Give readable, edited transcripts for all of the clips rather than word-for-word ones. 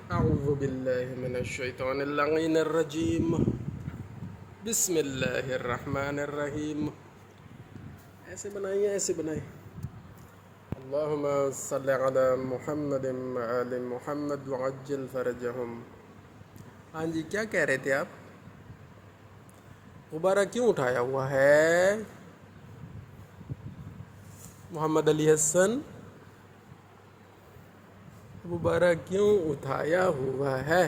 अऊज़ु बिल्लाहि मिनश शैतानिर लअीनिर रजीम। बिस्मिल्लाहिर रहमानिर रहीम। ऐसे बनाइए, ऐसे बनाइए। अल्लाहुम्मा सल्लि अला मुहम्मदिन व आलि मुहम्मद व अज्जिल फरजहुम। हाँ जी, क्या कह रहे थे आप? गुब्बारा क्यों उठाया हुआ है मोहम्मद अली हसन? गुब्बारा क्यों उठाया हुआ है?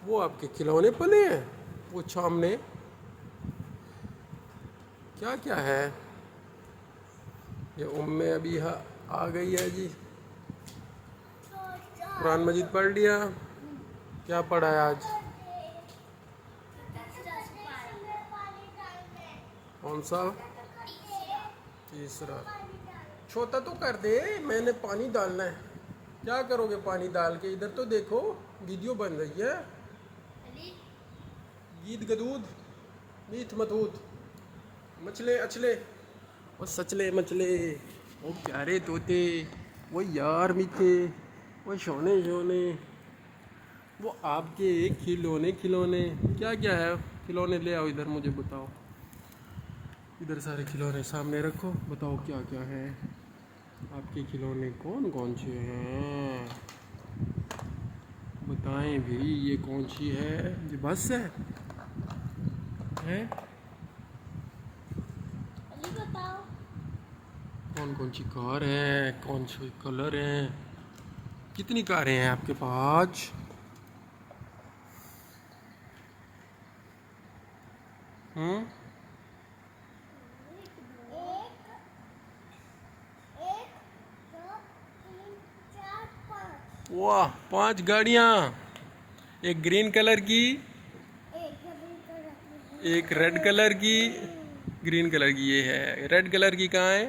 वो आपके खिलौने पले हैं वो सामने? क्या क्या है? ये उम्मे अभी आ गई है जी। कुरान मजीद पढ़ लिया? क्या पढ़ा है आज? कौन सा? तीसरा। छोटा तो कर दे, मैंने पानी डालना है। क्या करोगे पानी डाल के? इधर तो देखो, वीडियो बन रही है। गीत गदूद मीठ मधूद मछले अछले और सचले मचले। ओ प्यारे तोते, वो यार मीठे, वो सोने सोने, वो आपके खिलौने खिलौने। क्या क्या है? खिलौने ले आओ इधर, मुझे बताओ। इधर सारे खिलौने सामने रखो, बताओ क्या क्या है आपके खिलौने? कौन कौन से हैं बताएं भी। ये कौन सी है? ये बस है? कौन कौन सी कार है? कौन से कलर हैं? कितनी कारें हैं आपके पास? हम्म वाह, 5 गाड़ियाँ। एक ग्रीन कलर की, एक रेड कलर की। ग्रीन कलर की ये है, रेड कलर की कहाँ है?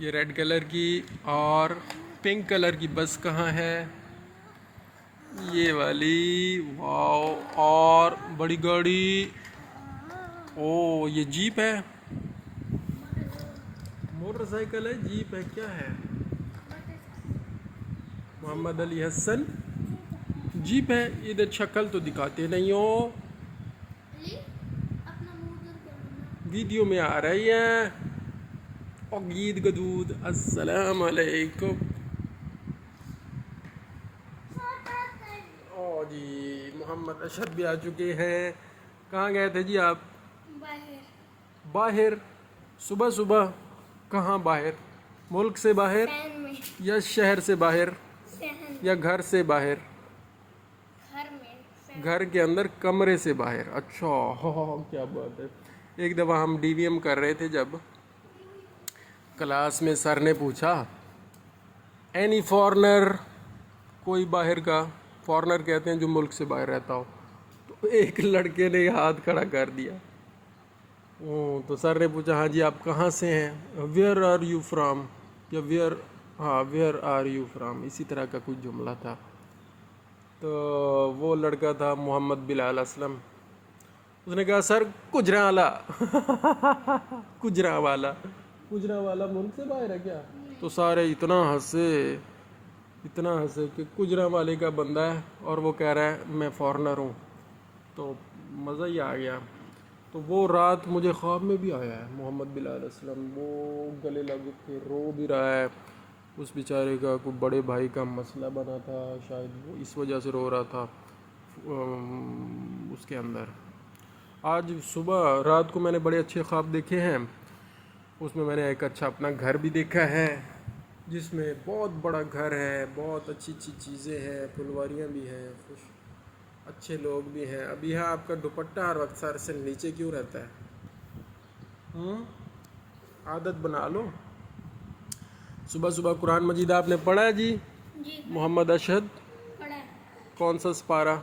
ये रेड कलर की। और पिंक कलर की बस कहाँ है? ये वाली। वाह, और बड़ी गाड़ी। ओ, ये जीप है? मोटरसाइकिल है? जीप है? क्या है? मोहम्मद अली हसन जीप है? इधर शक्ल तो दिखाते नहीं हो, वीडियो में आ रही है। और गीत गदूद अस्सलाम वालेकुम। ओ जी, मोहम्मद अशद भी आ चुके हैं। कहाँ गए थे जी आप? बाहर? सुबह सुबह? कहाँ बाहर? मुल्क से बाहर या शहर से बाहर या घर से बाहर? घर के अंदर, कमरे से बाहर। अच्छा, हाँ क्या बात है। एक दफ़ा हम डीवीएम कर रहे थे, जब क्लास में सर ने पूछा एनी फॉरनर, कोई बाहर का। फॉरनर कहते हैं जो मुल्क से बाहर रहता हो। तो एक लड़के ने हाथ खड़ा कर दिया। तो सर ने पूछा हाँ जी आप कहाँ से हैं? वेयर आर यू फ्राम, या वेयर, हाँ वेयर आर यू फ्राम, इसी तरह का कुछ जुमला था। तो वो लड़का था मोहम्मद बिलाल असलम। उसने कहा सर गुजरांवाला। गुजरांवाला? गुजरांवाला मुल्क से बाहर है क्या? तो सारे इतना हंसे, इतना हंसे कि गुजरांवाले का बंदा है और वो कह रहा है मैं फॉरेनर हूँ। तो मज़ा ही आ गया। तो वो रात मुझे ख्वाब में भी आया है मोहम्मद बिलाल असलम। वो गले लगे के रो भी रहा है। उस बेचारे का कोई बड़े भाई का मसला बना था, शायद वो इस वजह से रो रहा था। उसके अंदर आज सुबह रात को मैंने बड़े अच्छे ख्वाब देखे हैं। उसमें मैंने एक अच्छा अपना घर भी देखा है, जिसमें बहुत बड़ा घर है, बहुत अच्छी अच्छी चीज़ें हैं, फुलवारियाँ भी हैं, खुश अच्छे लोग भी हैं। अब यह आपका दुपट्टा हर वक्त सर से नीचे क्यों रहता है? आदत बना लो। सुबह सुबह कुरान मजीद आपने पढ़ा है जी? मोहम्मद अशद पढ़ा है। कौन सा सिपारा?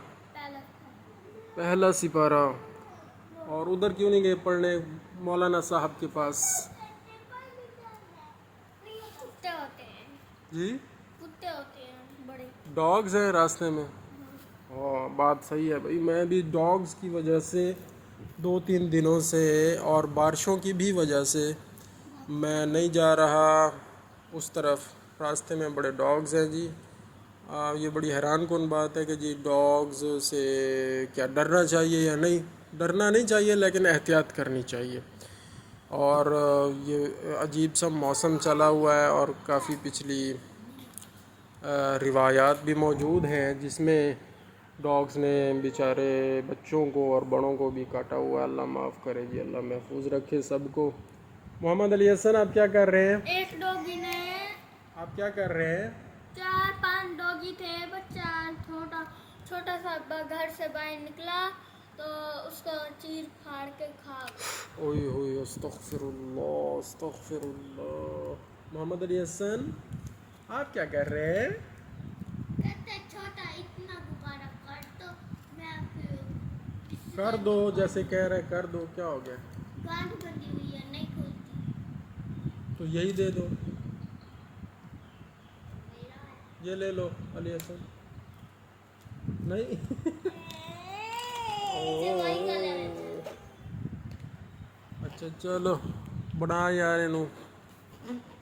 पहला सिपारा। और उधर क्यों नहीं गए पढ़ने मौलाना साहब के पास? कुत्ते होते हैं जी, कुत्ते होते हैं बड़े, डॉग्स हैं रास्ते में। हाँ बात सही है भाई। मैं भी डॉग्स की वजह से 2-3 दिनों से और बारिशों की भी वजह से मैं नहीं जा रहा उस तरफ, रास्ते में बड़े डॉग्स हैं जी। ये बड़ी हैरान कौन बात है कि जी डॉग्स से क्या डरना चाहिए या नहीं। डरना नहीं चाहिए लेकिन एहतियात करनी चाहिए। और ये अजीब सा मौसम चला हुआ है और काफ़ी पिछली रिवायात भी मौजूद हैं जिसमें डॉग्स ने बेचारे बच्चों को और बड़ों को भी काटा हुआ है। अल्लाह माफ़ करे जी, अल्लाह महफूज रखे सबको। मोहम्मद अली हसन, आप क्या कर रहे हैं? एक डॉगी ने आप क्या कर रहे हैं? 4-5 डॉगी थे, बच्चा छोटा छोटा सा घर से बाहर निकला तो उसको चीर फाड़ के खा गया। ओए होए, अस्तगफिरुल्लाह अस्तगफिरुल्लाह। मोहम्मद अली हसन, आप क्या कर रहे हैं? कहते छोटा इतना बुखार कर तो मैं फिर कर दो, जैसे कह रहे कर दो, क्या हो गया? गांठ बंधी हुई है, नहीं खुलती। तो यही दे दो, मेरा है। ये ले लो अली हसन। नहीं दवाई का ले लेते हैं। अच्छा चलो, बना यार इनू।